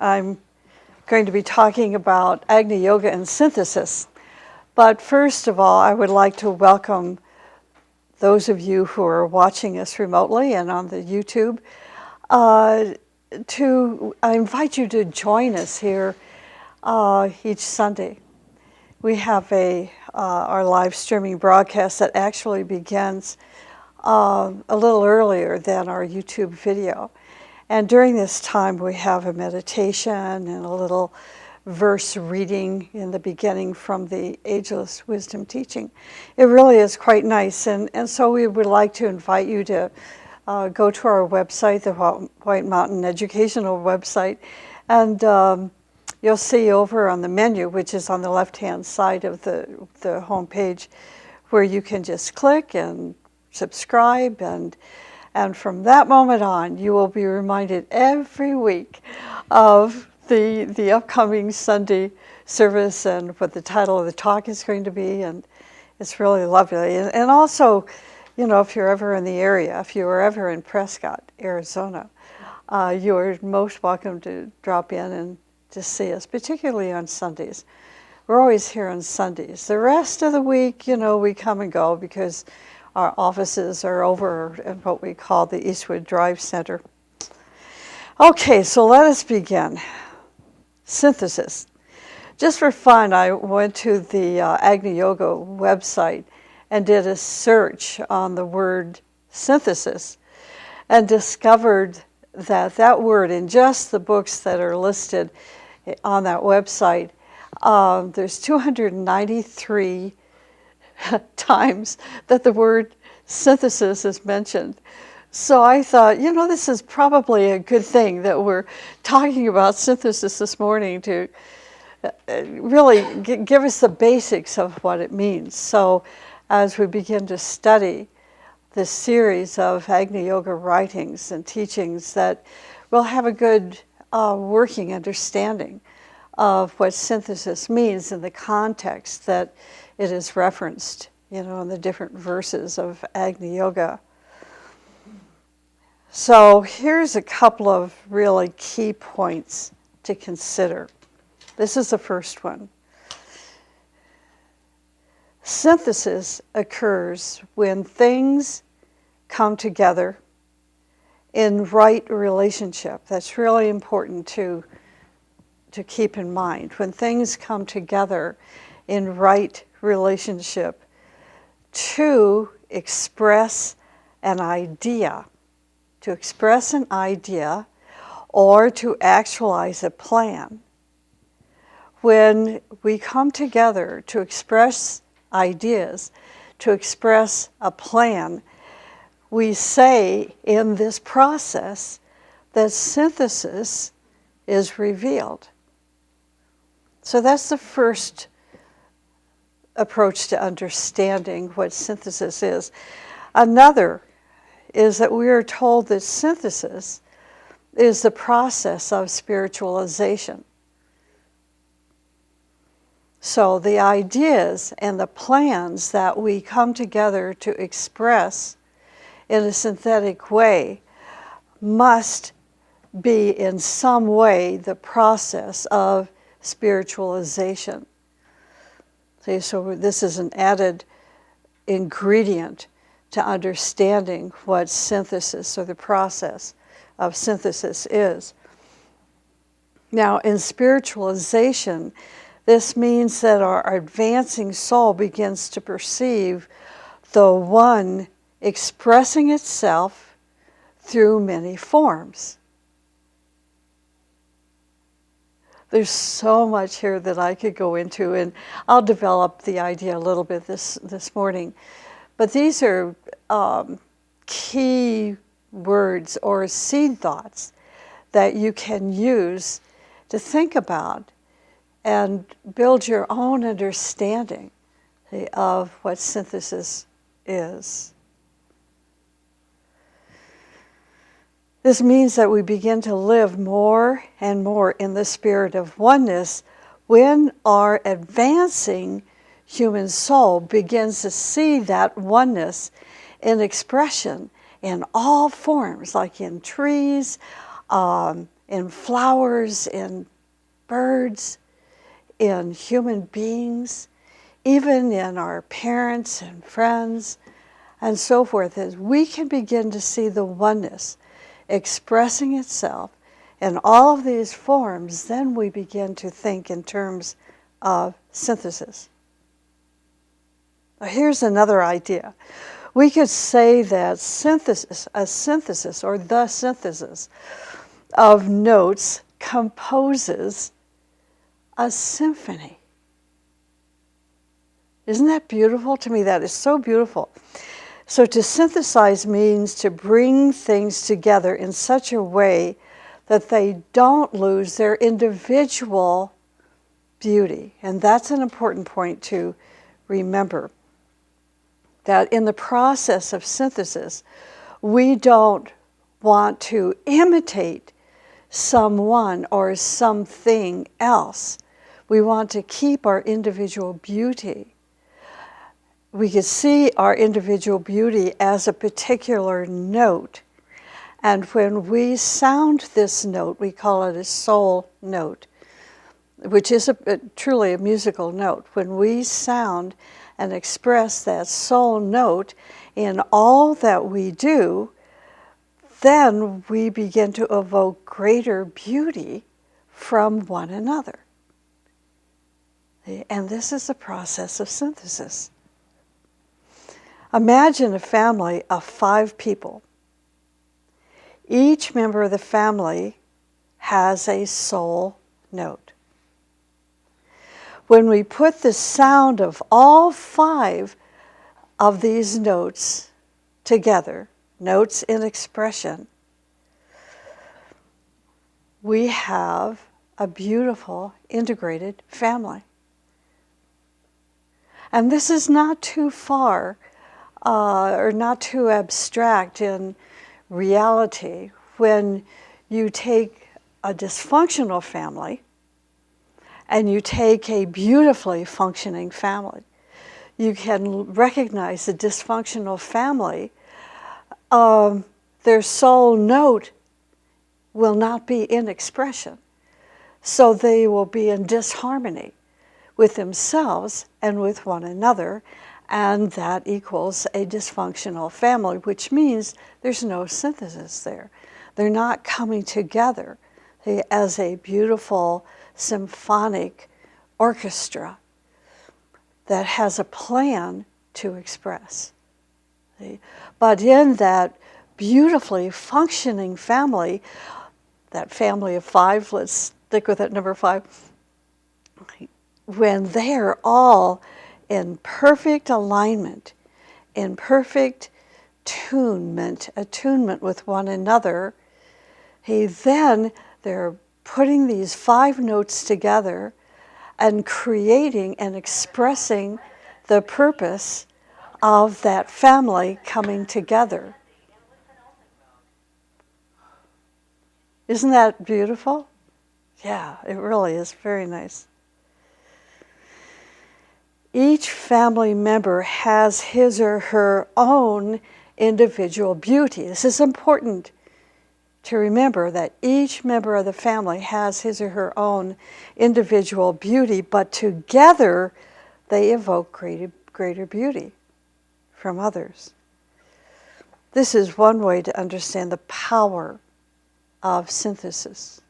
I'm going to be talking about Agni Yoga and synthesis. But first of all, I would like to welcome those of you who are watching us remotely and on the YouTube. I invite you to join us here each Sunday. We have our live streaming broadcast that actually begins a little earlier than our YouTube video. And during this time, we have a meditation and a little verse reading in the beginning from the Ageless Wisdom teaching. It really is quite nice. And so we would like to invite you to go to our website, the White Mountain Educational website, and you'll see over on the menu, which is on the left-hand side of the home page, where you can just click and subscribe, and from that moment on, you will be reminded every week of the upcoming Sunday service and what the title of the talk is going to be, and it's really lovely. And also, you know, if you're ever in the area, if you are ever in Prescott, Arizona, you are most welcome to drop in and just see us, particularly on Sundays. We're always here on Sundays. The rest of the week, you know, we come and go because our offices are over in what we call the Eastwood Drive Center. Okay, so let us begin. Synthesis. Just for fun, I went to the Agni Yoga website and did a search on the word synthesis and discovered that word in just the books that are listed on that website, there's 293 times that the word synthesis is mentioned. So I thought, you know, this is probably a good thing that we're talking about synthesis this morning to really give us the basics of what it means. So as we begin to study this series of Agni Yoga writings and teachings, that we'll have a good working understanding of what synthesis means in the context that it is referenced, you know, in the different verses of Agni Yoga. So here's a couple of really key points to consider. This is the first one. Synthesis occurs when things come together in right relationship. That's really important to keep in mind. When things come together in right relationship to express an idea, or to actualize a plan. When we come together to express ideas, to express a plan, we say in this process that synthesis is revealed. So that's the first approach to understanding what synthesis is. Another is that we are told that synthesis is the process of spiritualization. So the ideas and the plans that we come together to express in a synthetic way must be in some way the process of spiritualization. See, so this is an added ingredient to understanding what synthesis or the process of synthesis is. Now, in spiritualization, this means that our advancing soul begins to perceive the one expressing itself through many forms. There's so much here that I could go into, and I'll develop the idea a little bit this morning. But these are key words or seed thoughts that you can use to think about and build your own understanding of what synthesis is. This means that we begin to live more and more in the spirit of oneness when our advancing human soul begins to see that oneness in expression in all forms, like in trees, in flowers, in birds, in human beings, even in our parents and friends and so forth, as we can begin to see the oneness expressing itself in all of these forms, then we begin to think in terms of synthesis. Now, here's another idea. We could say that synthesis, a synthesis or the synthesis of notes composes a symphony. Isn't that beautiful? To me, that is so beautiful. So to synthesize means to bring things together in such a way that they don't lose their individual beauty. And that's an important point to remember. That in the process of synthesis, we don't want to imitate someone or something else. We want to keep our individual beauty. We can see our individual beauty as a particular note. And when we sound this note, we call it a soul note, which is truly a musical note. When we sound and express that soul note in all that we do, then we begin to evoke greater beauty from one another. And this is the process of synthesis. Imagine a family of 5 people. Each member of the family has a soul note. When we put the sound of all 5 of these notes together, notes in expression, we have a beautiful integrated family. And this is not too far or not too abstract in reality. When you take a dysfunctional family and you take a beautifully functioning family, you can recognize the dysfunctional family. Their soul note will not be in expression. So they will be in disharmony with themselves and with one another, and that equals a dysfunctional family, which means there's no synthesis there. They're not coming together as a beautiful symphonic orchestra that has a plan to express. But in that beautifully functioning family, that family of 5, let's stick with that number 5, when they're all in perfect alignment, in perfect attunement with one another, then they're putting these 5 notes together and creating and expressing the purpose of that family coming together. Isn't that beautiful? Yeah, it really is very nice. Each family member has his or her own individual beauty. This is important to remember, that each member of the family has his or her own individual beauty, but together they evoke greater beauty from others. This is one way to understand the power of synthesis.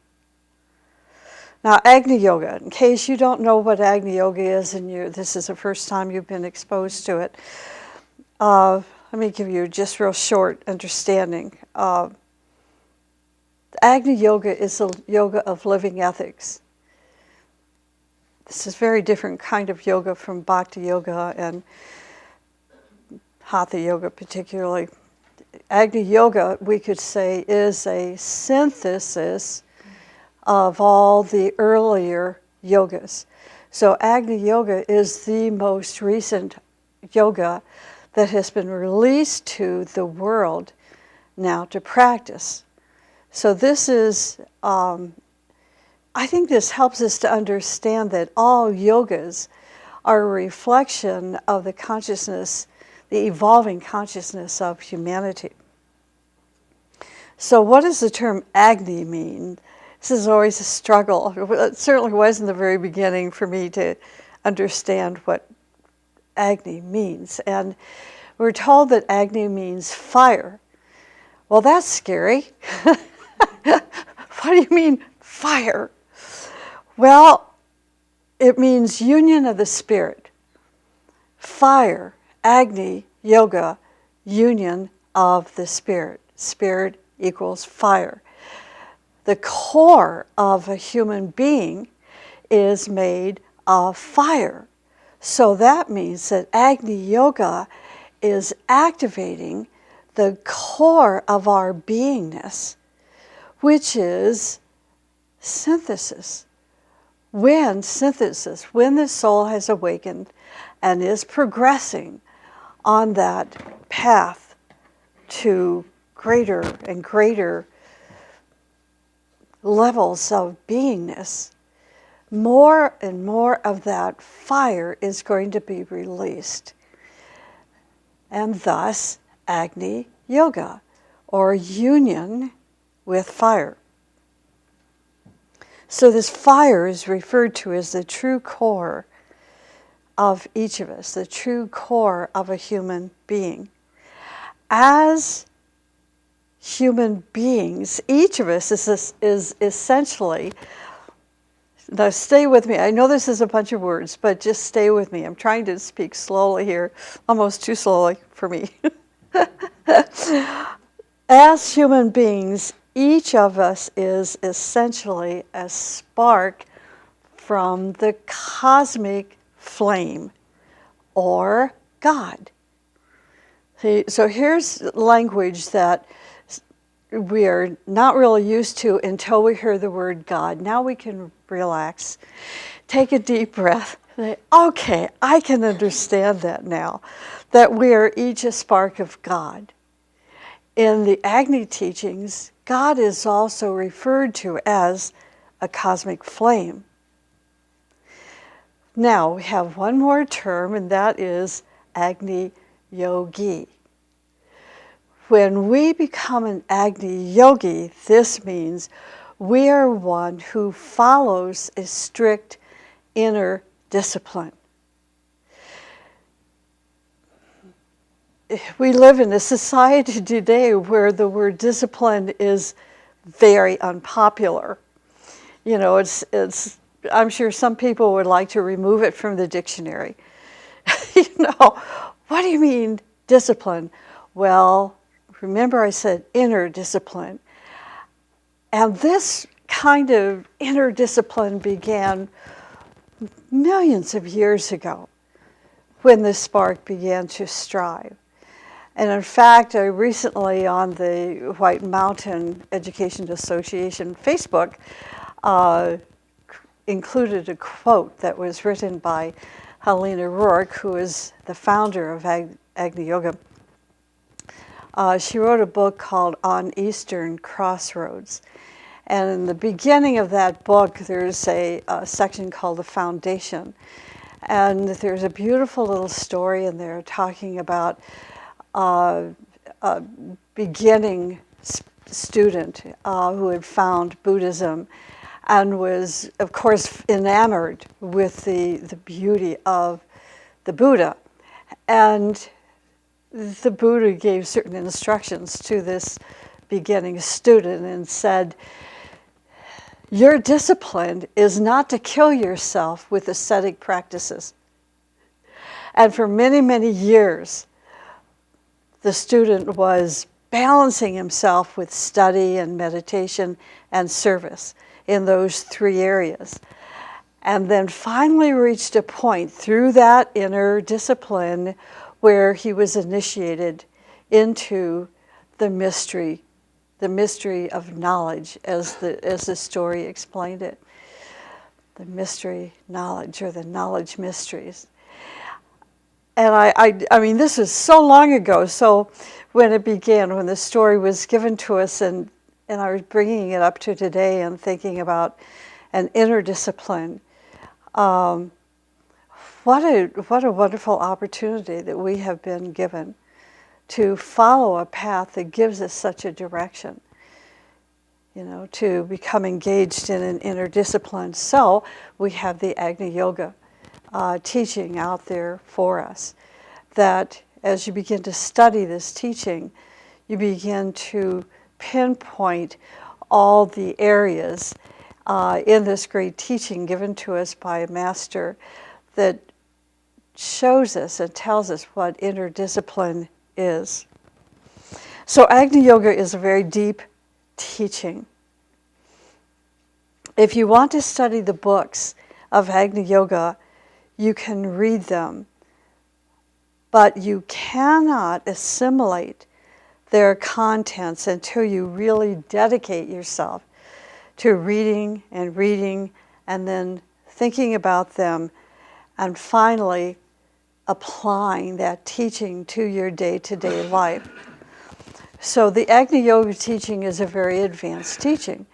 Now, Agni Yoga, in case you don't know what Agni Yoga is and this is the first time you've been exposed to it, let me give you just real short understanding. Agni Yoga is a yoga of living ethics. This is a very different kind of yoga from Bhakti Yoga and Hatha Yoga particularly. Agni Yoga, we could say, is a synthesis of all the earlier yogas. So Agni Yoga is the most recent yoga that has been released to the world now to practice. So this is, I think this helps us to understand that all yogas are a reflection of the consciousness, the evolving consciousness of humanity. So what does the term Agni mean? This is always a struggle. It certainly was in the very beginning for me to understand what Agni means. And we're told that Agni means fire. Well, that's scary. What do you mean, fire? Well, it means union of the spirit. Fire, Agni, yoga, union of the spirit. Spirit equals fire. The core of a human being is made of fire. So that means that Agni Yoga is activating the core of our beingness, which is synthesis. When the soul has awakened and is progressing on that path to greater and greater levels of beingness, more and more of that fire is going to be released. And thus, Agni Yoga, or union with fire. So this fire is referred to as the true core of each of us, the true core of a human being. As human beings, each of us is essentially, now stay with me, I know this is a bunch of words, but just stay with me. I'm trying to speak slowly here, almost too slowly for me. As human beings, each of us is essentially a spark from the cosmic flame, or God. See, so here's language that we are not really used to until we hear the word God. Now we can relax, take a deep breath, say, okay, I can understand that now, that we are each a spark of God. In the Agni teachings, God is also referred to as a cosmic flame. Now we have one more term, and that is Agni Yogi. When we become an Agni Yogi, this means we are one who follows a strict inner discipline. We live in a society today where the word discipline is very unpopular. You know, it's. I'm sure some people would like to remove it from the dictionary. You know, what do you mean discipline? Well, remember I said inner discipline. And this kind of inner discipline began millions of years ago when the spark began to strive. And in fact, I recently on the White Mountain Education Association Facebook included a quote that was written by Helena Rourke, who is the founder of Agni Yoga. She wrote a book called On Eastern Crossroads. And in the beginning of that book, there's a section called The Foundation. And there's a beautiful little story in there talking about a beginning student who had found Buddhism and was, of course, enamored with the beauty of the Buddha. And the Buddha gave certain instructions to this beginning student and said, your discipline is not to kill yourself with ascetic practices. And for many, many years, the student was balancing himself with study and meditation and service in those three areas. And then finally reached a point through that inner discipline where he was initiated into the mystery of knowledge, as the story explained it. The mystery knowledge, or the knowledge mysteries. And I mean, this was so long ago, so when it began, when the story was given to us, and I was bringing it up to today and thinking about an inner discipline, what a wonderful opportunity that we have been given to follow a path that gives us such a direction. to become engaged in an inner discipline. So we have the Agni Yoga teaching out there for us, that as you begin to study this teaching, you begin to pinpoint all the areas in this great teaching given to us by a master that shows us and tells us what inner discipline is. So Agni Yoga is a very deep teaching. If you want to study the books of Agni Yoga, you can read them, but you cannot assimilate their contents until you really dedicate yourself to reading and then thinking about them and finally applying that teaching to your day-to-day life. So the Agni Yoga teaching is a very advanced teaching.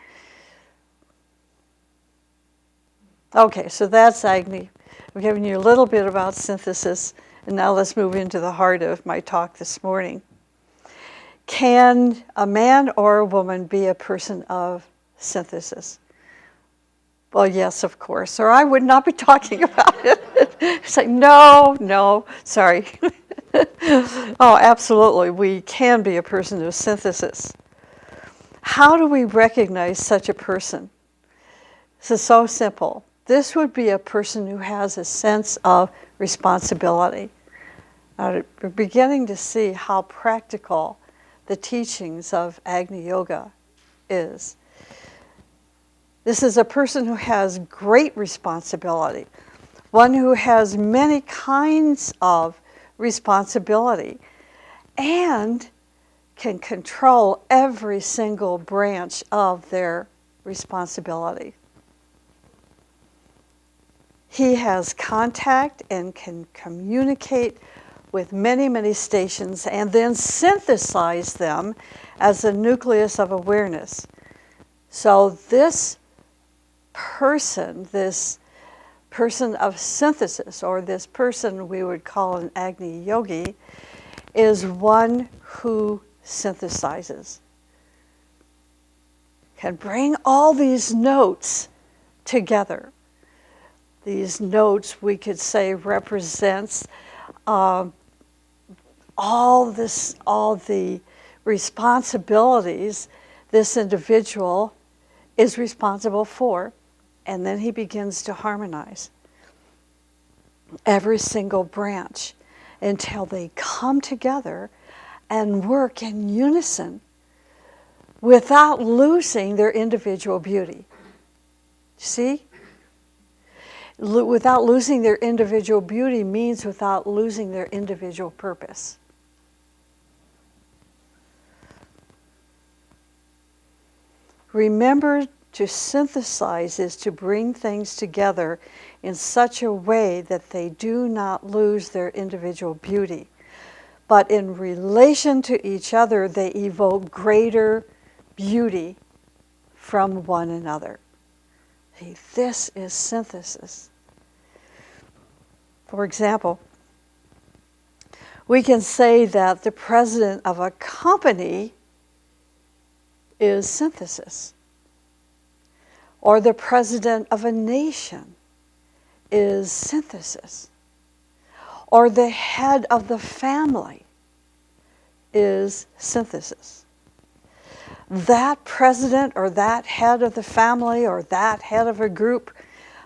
Okay, so that's Agni. I've given you a little bit about synthesis, and now let's move into the heart of my talk this morning. Can a man or a woman be a person of synthesis? Well, yes, of course, or I would not be talking about it. It's like, no, sorry. Oh, absolutely, we can be a person of synthesis. How do we recognize such a person? This is so simple. This would be a person who has a sense of responsibility. Now, we're beginning to see how practical the teachings of Agni Yoga is. This is a person who has great responsibility, one who has many kinds of responsibility and can control every single branch of their responsibility. He has contact and can communicate with many, many stations and then synthesize them as a nucleus of awareness. So this person of synthesis, or this person we would call an Agni Yogi, is one who synthesizes. Can bring all these notes together. These notes, we could say, represents all the responsibilities this individual is responsible for, and then he begins to harmonize every single branch until they come together and work in unison without losing their individual beauty. See? Without losing their individual beauty means without losing their individual purpose. Remember, to synthesize is to bring things together in such a way that they do not lose their individual beauty, but in relation to each other, they evoke greater beauty from one another. See, this is synthesis. For example, we can say that the president of a company is synthesis, or the president of a nation is synthesis, or the head of the family is synthesis. That president or that head of the family or that head of a group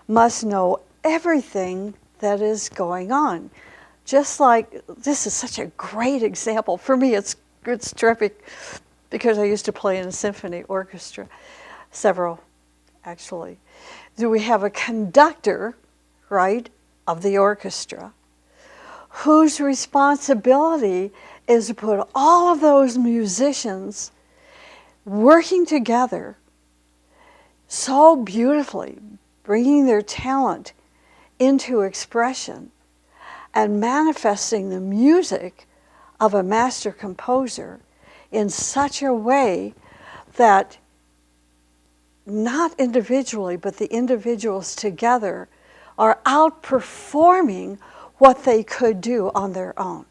must know everything that is going on. Just like, this is such a great example. For me, it's terrific because I used to play in a symphony orchestra, several actually. Do we have a conductor, right, of the orchestra, whose responsibility is to put all of those musicians working together so beautifully, bringing their talent into expression and manifesting the music of a master composer in such a way that not individually, but the individuals together are outperforming what they could do on their own,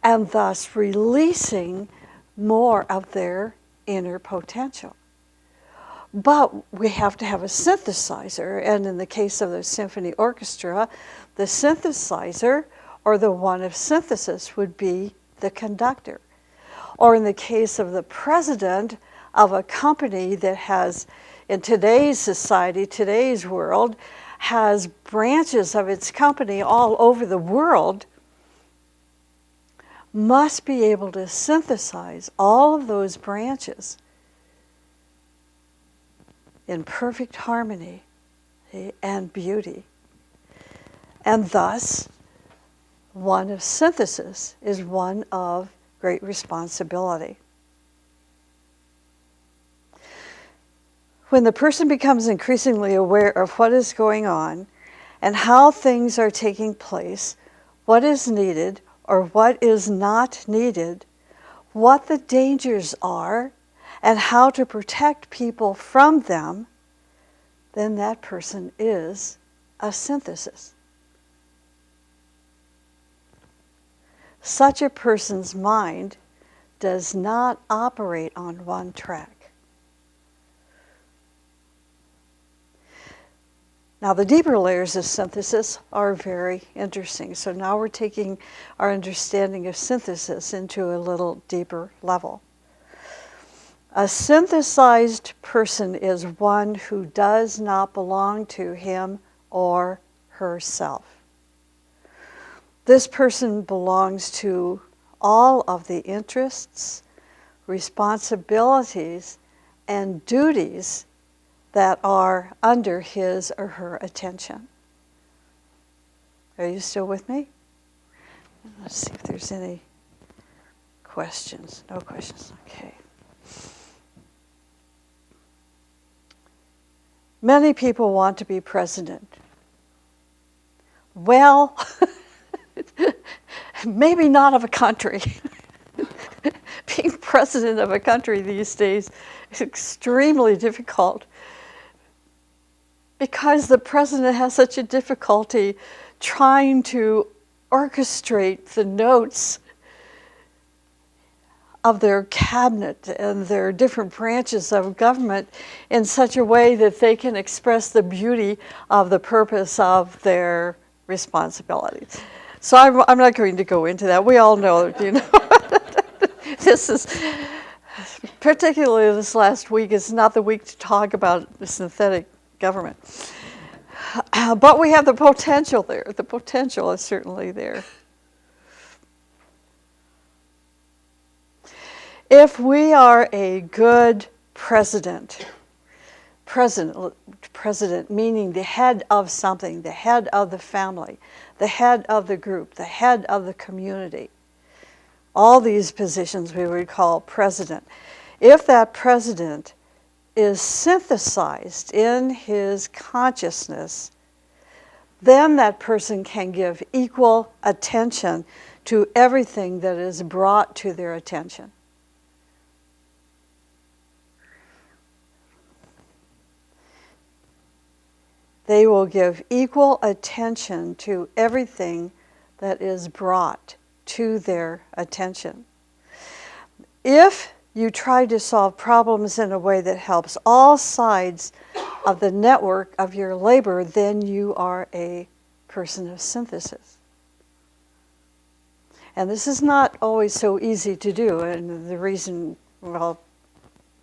and thus releasing more of their inner potential. But we have to have a synthesizer, and in the case of the symphony orchestra, the synthesizer, or the one of synthesis, would be the conductor. Or in the case of the president of a company that has, in today's society, today's world, has branches of its company all over the world, must be able to synthesize all of those branches in perfect harmony and beauty. And thus, one of synthesis is one of great responsibility. When the person becomes increasingly aware of what is going on and how things are taking place, what is needed or what is not needed, what the dangers are, and how to protect people from them, then that person is a synthesis. Such a person's mind does not operate on one track. Now, the deeper layers of synthesis are very interesting. So now we're taking our understanding of synthesis into a little deeper level. A synthesized person is one who does not belong to him or herself. This person belongs to all of the interests, responsibilities, and duties that are under his or her attention. Are you still with me? Let's see if there's any questions. No questions, okay. Many people want to be president. Well, maybe not of a country. Being president of a country these days is extremely difficult because the president has such a difficulty trying to orchestrate the notes of their cabinet and their different branches of government in such a way that they can express the beauty of the purpose of their responsibilities. So I'm not going to go into that. We all know, this is, particularly this last week, is not the week to talk about the synthetic government. But we have the potential there. The potential is certainly there. If we are a good president meaning the head of something, the head of the family, the head of the group, the head of the community, all these positions we would call president. If that president is synthesized in his consciousness, then that person can give equal attention to everything that is brought to their attention. They will give equal attention to everything that is brought to their attention. If you try to solve problems in a way that helps all sides of the network of your labor, then you are a person of synthesis. And this is not always so easy to do, and the reason, well,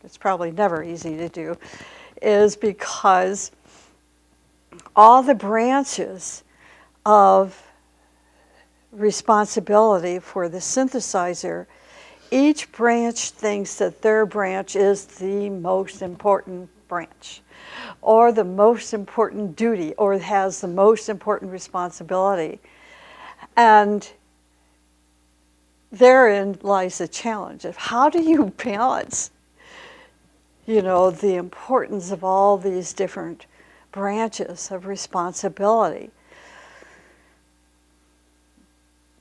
it's probably never easy to do, is because all the branches of responsibility for the synthesizer, each branch thinks that their branch is the most important branch, or the most important duty, or has the most important responsibility. And therein lies the challenge of how do you balance, the importance of all these different branches of responsibility.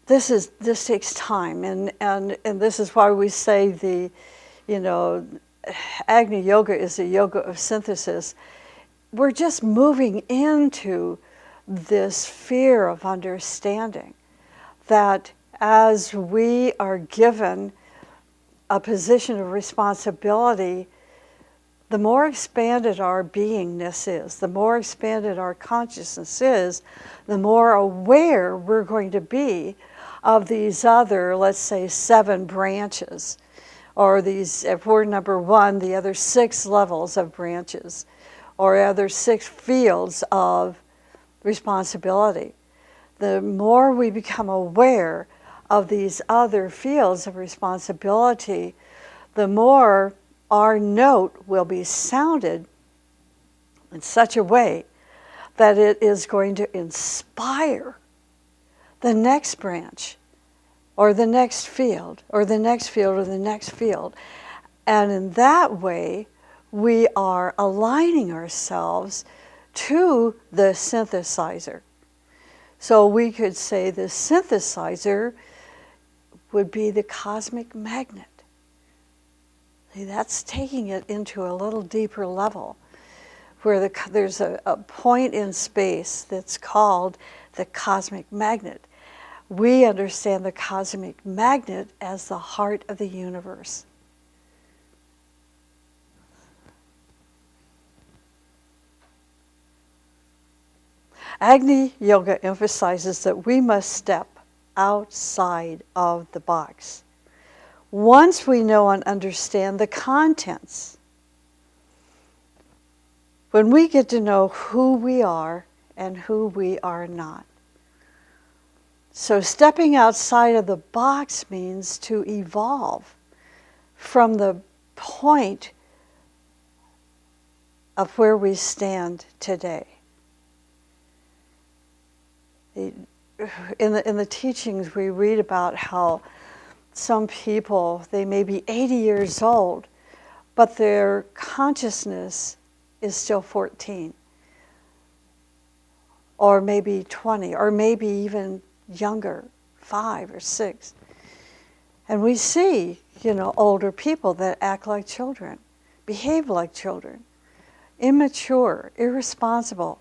This takes time, and this is why we say Agni Yoga is a yoga of synthesis. We're just moving into this sphere of understanding that as we are given a position of responsibility, the more expanded our beingness is, the more expanded our consciousness is, the more aware we're going to be of these other, let's say, 7 branches, or these, if we're number 1, the other 6 levels of branches, or other 6 fields of responsibility. The more we become aware of these other fields of responsibility, the more our note will be sounded in such a way that it is going to inspire the next branch, or the next field, or the next field, or the next field. And in that way, we are aligning ourselves to the synthesizer. So we could say the synthesizer would be the cosmic magnet. See, that's taking it into a little deeper level, where there's a point in space that's called the cosmic magnet. We understand the cosmic magnet as the heart of the universe. Agni Yoga emphasizes that we must step outside of the box. Once we know and understand the contents, when we get to know who we are and who we are not. So stepping outside of the box means to evolve from the point of where we stand today. In the teachings, we read about how some people, they may be 80 years old, but their consciousness is still 14, or maybe 20, or maybe even younger, 5 or 6. And we see, older people that act like children, behave like children, immature, irresponsible,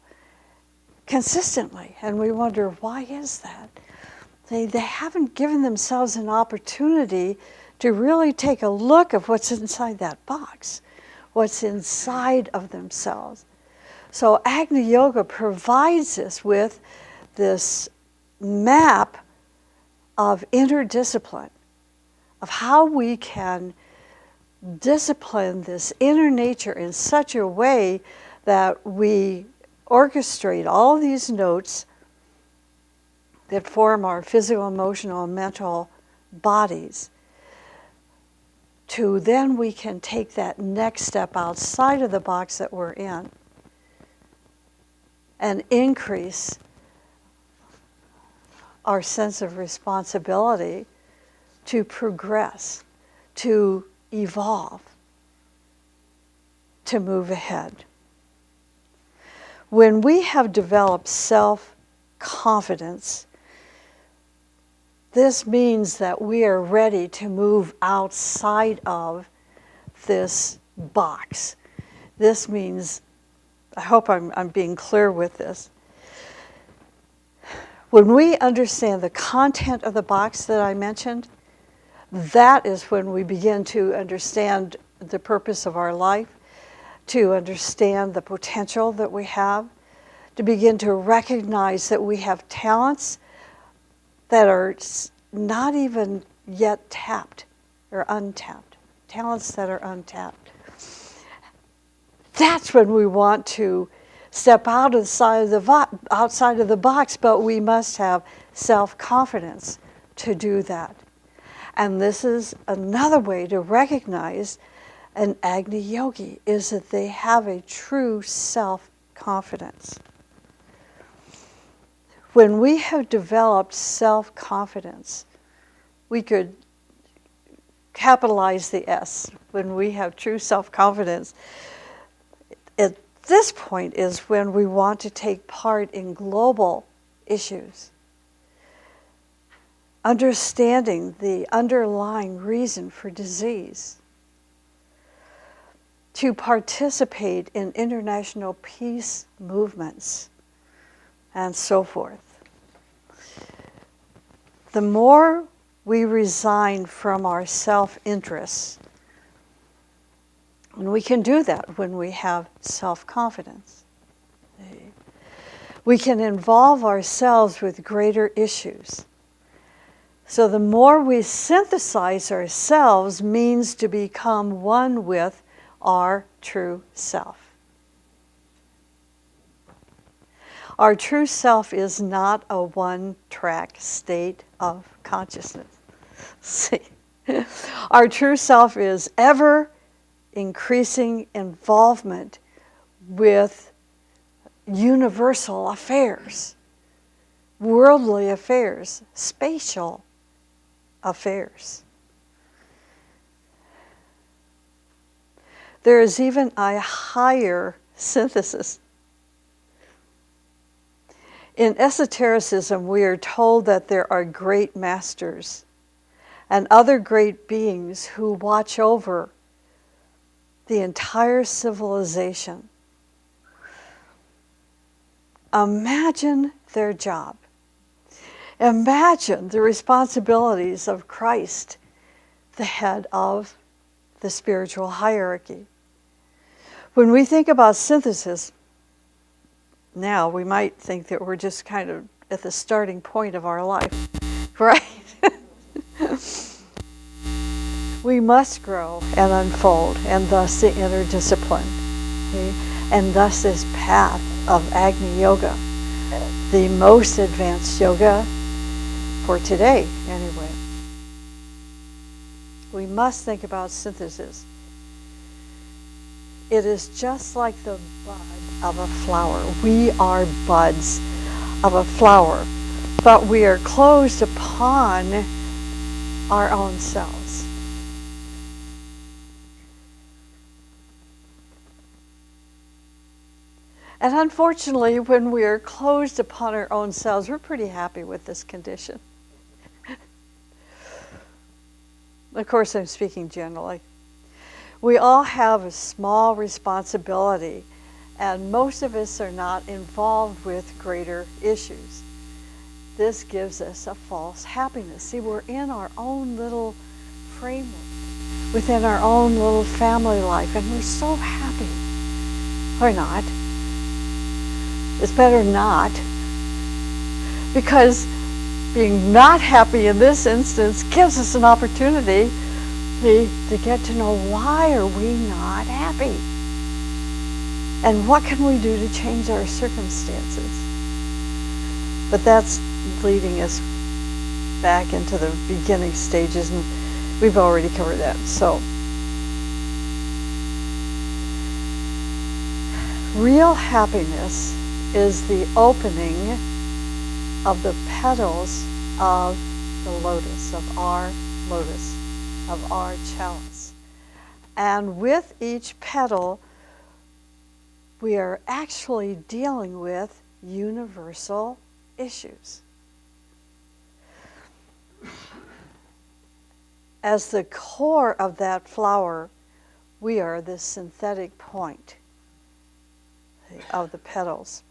consistently. And we wonder, why is that? They haven't given themselves an opportunity to really take a look at what's inside that box, what's inside of themselves. So Agni Yoga provides us with this map of inner discipline, of how we can discipline this inner nature in such a way that we orchestrate all these notes that form our physical, emotional, and mental bodies, to then we can take that next step outside of the box that we're in and increase our sense of responsibility to progress, to evolve, to move ahead. When we have developed self-confidence, this means that we are ready to move outside of this box. This means, I hope I'm being clear with this. When we understand the content of the box that I mentioned, that is when we begin to understand the purpose of our life, to understand the potential that we have, to begin to recognize that we have talents that are not even yet tapped or untapped, talents that are untapped. That's when we want to step outside of the box, but we must have self-confidence to do that. And this is another way to recognize an Agni Yogi, is that they have a true self-confidence. When we have developed self-confidence, we could capitalize the S. When we have true self-confidence, at this point is when we want to take part in global issues, understanding the underlying reason for disease, to participate in international peace movements, and so forth. The more we resign from our self-interest. And we can do that when we have self-confidence. We can involve ourselves with greater issues. So the more we synthesize ourselves means to become one with our true self. Our true self is not a one-track state of consciousness. See, our true self is ever increasing involvement with universal affairs, worldly affairs, spatial affairs. There is even a higher synthesis. In esotericism, we are told that there are great masters and other great beings who watch over the entire civilization. Imagine their job. Imagine the responsibilities of Christ, the head of the spiritual hierarchy. When we think about synthesis, now we might think that we're just kind of at the starting point of our life, right? We must grow and unfold, and thus the inner discipline, okay? And thus this path of Agni Yoga, the most advanced yoga for today, anyway. We must think about synthesis. It is just like the bud of a flower. We are buds of a flower, but we are closed upon our own selves. And unfortunately, when we are closed upon our own selves, we're pretty happy with this condition. Of course, I'm speaking generally. We all have a small responsibility, and most of us are not involved with greater issues. This gives us a false happiness. See, we're in our own little framework, within our own little family life, and we're so happy. Or not. It's better not, because being not happy in this instance gives us an opportunity to get to know why are we not happy, and what can we do to change our circumstances. But that's leading us back into the beginning stages, and we've already covered that. So real happiness is the opening of the petals of the lotus, of our lotus, of our chalice. And with each petal, we are actually dealing with universal issues. As the core of that flower, we are the synthetic point of the petals.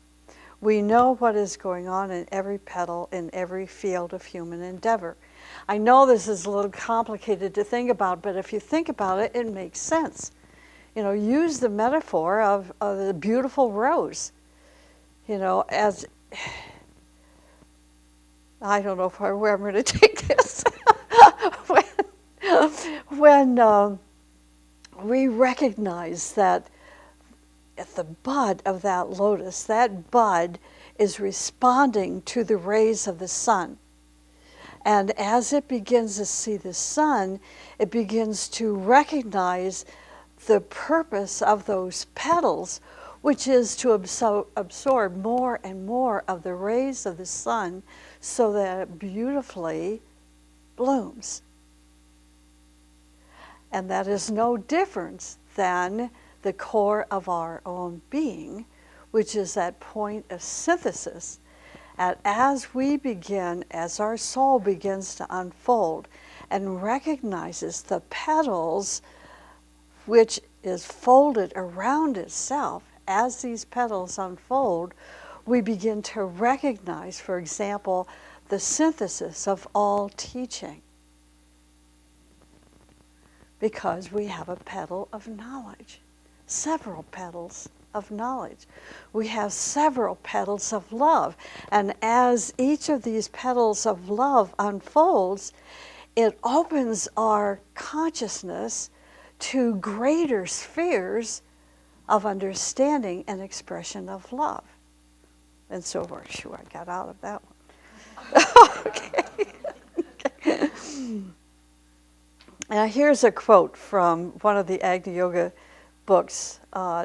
We know what is going on in every petal, in every field of human endeavor. I know this is a little complicated to think about, but if you think about it, it makes sense. You know, use the metaphor of the beautiful rose. You know, as, I don't know where I'm going to take this. when we recognize that at the bud of that lotus, that bud is responding to the rays of the sun. And as it begins to see the sun, it begins to recognize the purpose of those petals, which is to absorb more and more of the rays of the sun so that it beautifully blooms. And that is no different than the core of our own being, which is that point of synthesis. And as we begin, as our soul begins to unfold and recognizes the petals which is folded around itself, as these petals unfold, we begin to recognize, for example, the synthesis of all teaching. because we have a petal of knowledge, several petals of knowledge. We have several petals of love. And as each of these petals of love unfolds, it opens our consciousness to greater spheres of understanding and expression of love. And so forth. Sure, I got out of that one. Okay. Now here's a quote from one of the Agni Yoga books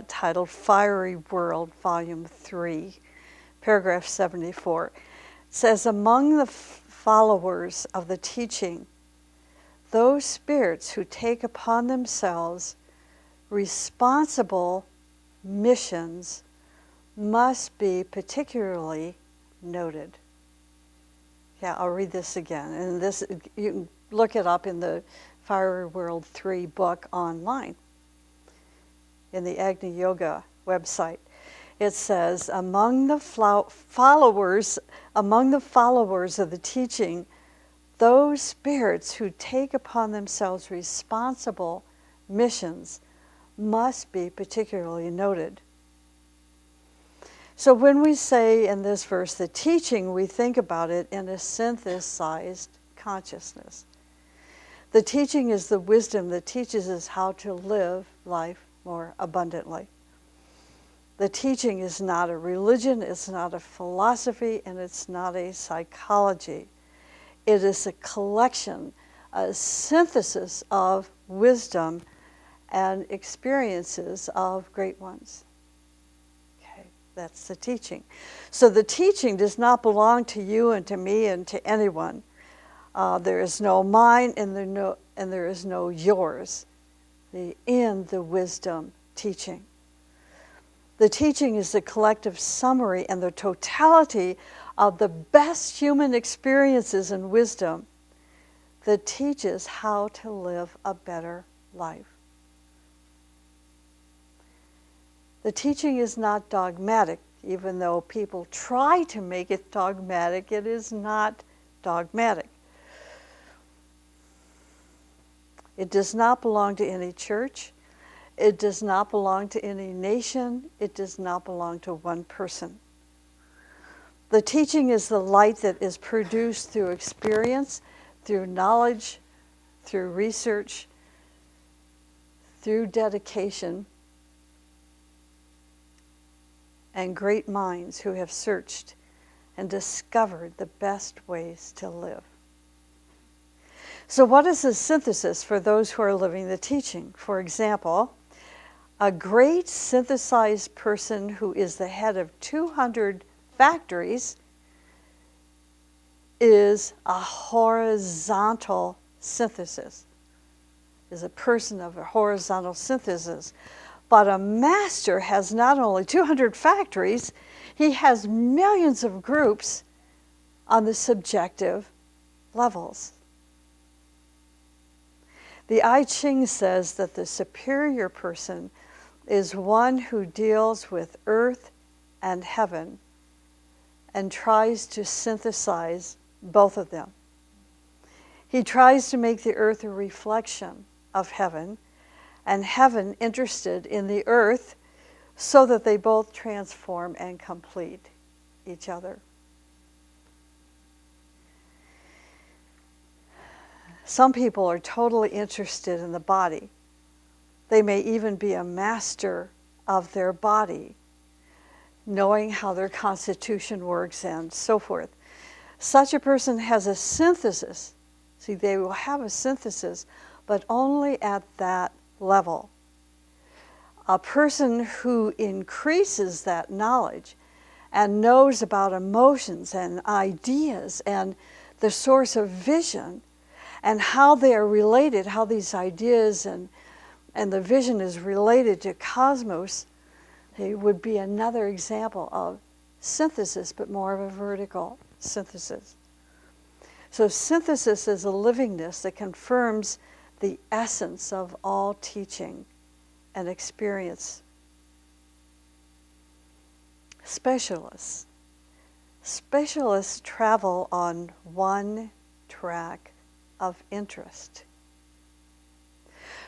titled Fiery World, Volume 3, paragraph 74. It says, among the followers of the teaching, those spirits who take upon themselves responsible missions must be particularly noted. Yeah, I'll read this again. And this, you can look it up in the Fiery World 3 book online, in the Agni Yoga website. It says, among the followers of the teaching, those spirits who take upon themselves responsible missions must be particularly noted. So when we say in this verse the teaching, we think about it in a synthesized consciousness. The teaching is the wisdom that teaches us how to live life more abundantly. The teaching is not a religion, it's not a philosophy, and it's not a psychology. It is a collection, a synthesis of wisdom and experiences of great ones. Okay, that's the teaching. So the teaching does not belong to you and to me and to anyone. There is no mine and there is no yours in the wisdom teaching. The teaching is the collective summary and the totality of the best human experiences and wisdom that teaches how to live a better life. The teaching is not dogmatic, even though people try to make it dogmatic. It is not dogmatic. It does not belong to any church. It does not belong to any nation. It does not belong to one person. The teaching is the light that is produced through experience, through knowledge, through research, through dedication, and great minds who have searched and discovered the best ways to live. So what is the synthesis for those who are living the teaching? For example, a great synthesized person who is the head of 200 factories is a horizontal synthesis, is a person of a horizontal synthesis. But a master has not only 200 factories, he has millions of groups on the subjective levels. The I Ching says that the superior person is one who deals with earth and heaven and tries to synthesize both of them. He tries to make the earth a reflection of heaven, and heaven interested in the earth, so that they both transform and complete each other. Some people are totally interested in the body. They may even be a master of their body, knowing how their constitution works and so forth. Such a person has a synthesis. See, they will have a synthesis, but only at that level. A person who increases that knowledge and knows about emotions and ideas and the source of vision and how they are related, how these ideas and the vision is related to cosmos, it would be another example of synthesis, but more of a vertical synthesis. So synthesis is a livingness that confirms the essence of all teaching and experience. Specialists travel on one track of interest.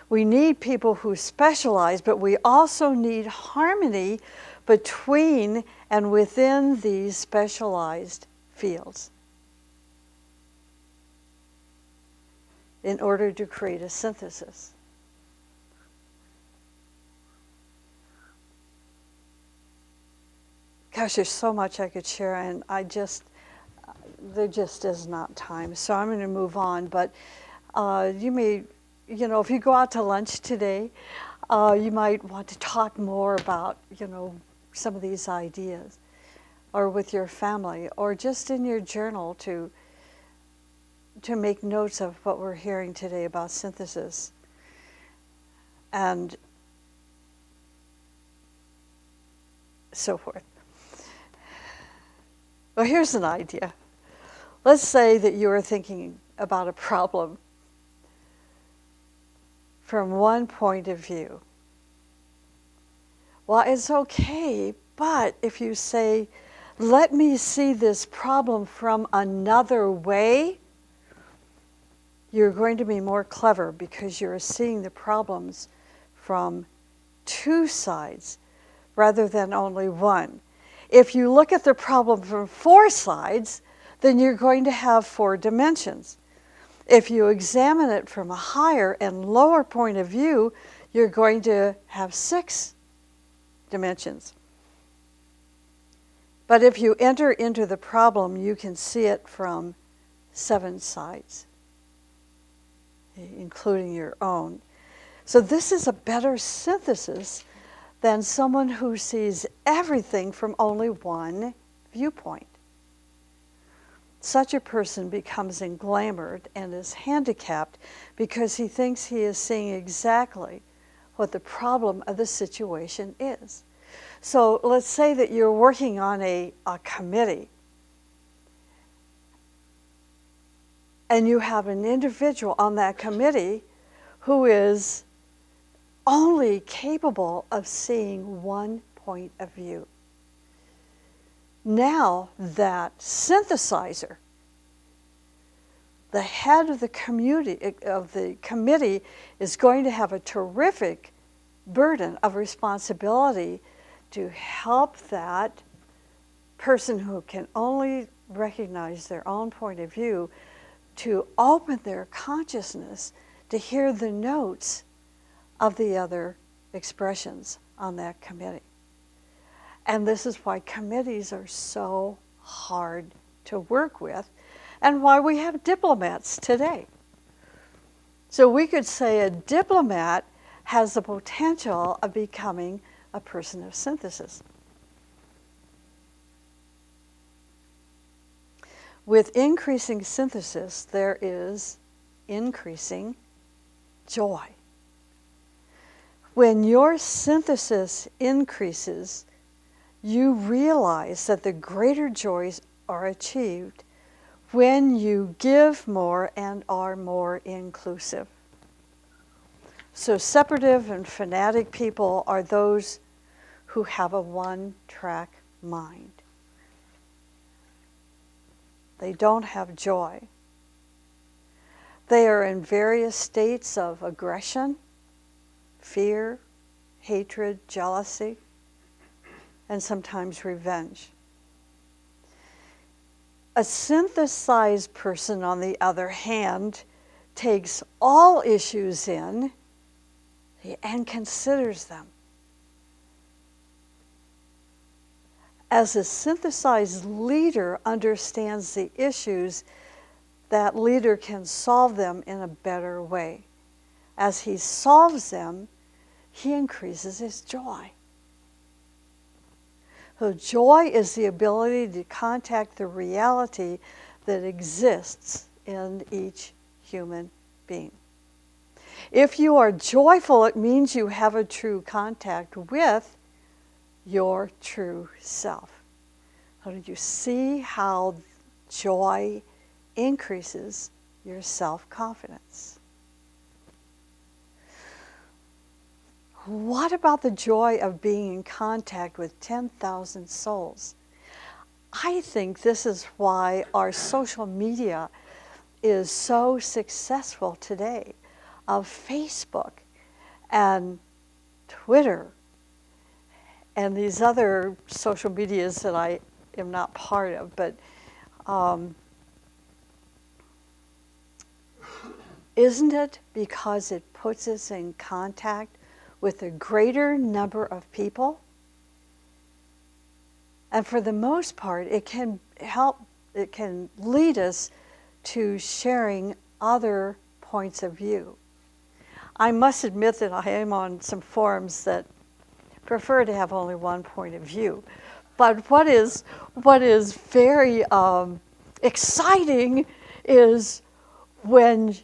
We need people who specialize, but we also need harmony between and within these specialized fields in order to create a synthesis. Gosh, there's so much I could share, and there just is not time. So I'm going to move on, but you may, if you go out to lunch today, you might want to talk more about, some of these ideas, or with your family, or just in your journal to make notes of what we're hearing today about synthesis. And so forth. Well, here's an idea. Let's say that you are thinking about a problem from one point of view. Well, it's okay, but if you say, let me see this problem from another way, you're going to be more clever because you're seeing the problems from two sides rather than only one. If you look at the problem from four sides, then you're going to have four dimensions. If you examine it from a higher and lower point of view, you're going to have six dimensions. But if you enter into the problem, you can see it from seven sides, including your own. So this is a better synthesis than someone who sees everything from only one viewpoint. Such a person becomes englamored and is handicapped because he thinks he is seeing exactly what the problem of the situation is. So let's say that you're working on a committee and you have an individual on that committee who is only capable of seeing one point of view. Now that synthesizer, the head of the committee is going to have a terrific burden of responsibility to help that person who can only recognize their own point of view to open their consciousness to hear the notes of the other expressions on that committee. And this is why committees are so hard to work with and why we have diplomats today. So we could say a diplomat has the potential of becoming a person of synthesis. With increasing synthesis, there is increasing joy. When your synthesis increases, you realize that the greater joys are achieved when you give more and are more inclusive. So separative and fanatic people are those who have a one-track mind. They don't have joy. They are in various states of aggression, fear, hatred, jealousy, and sometimes revenge. A synthesized person, on the other hand, takes all issues in and considers them. As a synthesized leader understands the issues, that leader can solve them in a better way. As he solves them, he increases his joy. So joy is the ability to contact the reality that exists in each human being. If you are joyful, it means you have a true contact with your true self. So do you see how joy increases your self-confidence? What about the joy of being in contact with 10,000 souls? I think this is why our social media is so successful today, of Facebook and Twitter and these other social medias that I am not part of, but isn't it because it puts us in contact with a greater number of people? And for the most part, it can lead us to sharing other points of view. I must admit that I am on some forums that prefer to have only one point of view. But what is very exciting is when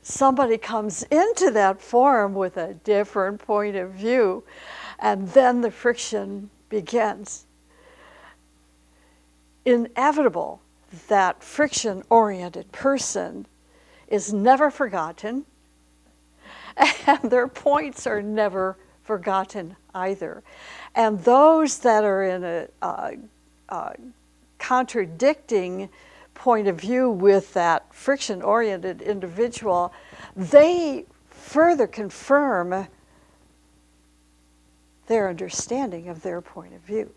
somebody comes into that forum with a different point of view, and then the friction begins. Inevitable, that friction-oriented person is never forgotten, and their points are never forgotten either. And those that are in a contradicting point of view with that friction-oriented individual, they further confirm their understanding of their point of view.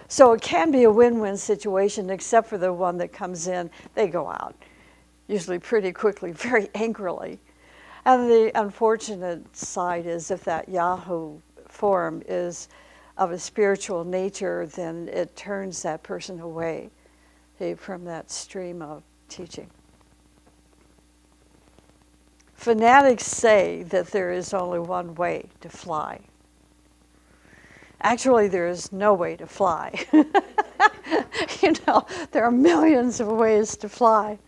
So it can be a win-win situation, except for the one that comes in, they go out, usually pretty quickly, very angrily. And the unfortunate side is if that Yahoo forum is of a spiritual nature, then it turns that person away from that stream of teaching. Fanatics say that there is only one way to fly. Actually, there is no way to fly. There are millions of ways to fly.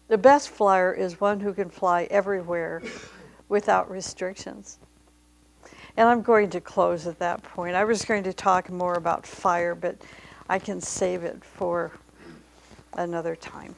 The best flyer is one who can fly everywhere without restrictions. And I'm going to close at that point. I was going to talk more about fire, but I can save it for another time.